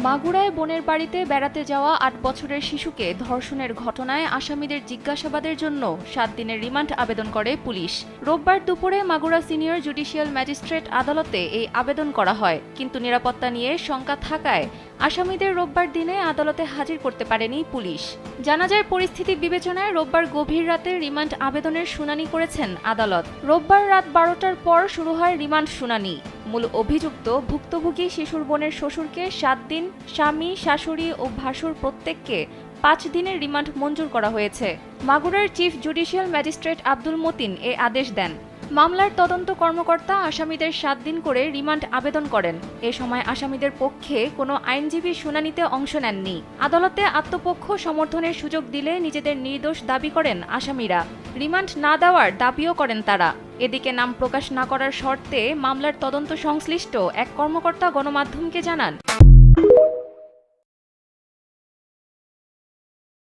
মাগুরায় বোনের বাড়িতে বেড়াতে যাওয়া ৮ বছরের শিশুকে ধর্ষণের ঘটনায় আসামিদের জিজ্ঞাসাবাদের জন্য ৭ দিনের রিমান্ড আবেদন করে পুলিশ। রোববার দুপুরে মাগুরা সিনিয়র জুডিশিয়াল ম্যাজিস্ট্রেট আদালতে এই আবেদন করা হয়, কিন্তু নিরাপত্তা নিয়ে শঙ্কা থাকায় আসামিদের রোববার দিনে আদালতে হাজির করতে পারেনি পুলিশ। জানা যায়, পরিস্থিতি বিবেচনায় রোববার গভীর রাতে রিমান্ড আবেদনের শুনানি করেছেন আদালত। রোববার রাত ১২টার পর শুরু হয় রিমান্ড শুনানি। মূল অভিযুক্ত ভুক্তভোগী শিশুর বোনের শ্বশুরকে ৭ দিন, স্বামী, শাশুড়ি ও ভাসুর প্রত্যেককে ৫ দিনের রিমান্ড মঞ্জুর করা হয়েছে। মাগুরার chief judicial magistrate Abdul Matin এ আদেশ দেন। মামলার তদন্ত কর্মকর্তা আসামিদের ৭ দিন করে রিমান্ড আবেদন করেন। এ সময় আসামিদের পক্ষে কোনো আইনজীবী শুনানিতে অংশ নেননি। আদালতে আত্মপক্ষ সমর্থনের সুযোগ দিলে নিজেদের নির্দোষ দাবি করেন আসামিরা। রিমান্ড না দেওয়ার দাবিও করেন তারা। এদিকে নাম প্রকাশ না করার শর্তে মামলার তদন্ত সংশ্লিষ্ট এক কর্মকর্তা গণমাধ্যমকে জানান,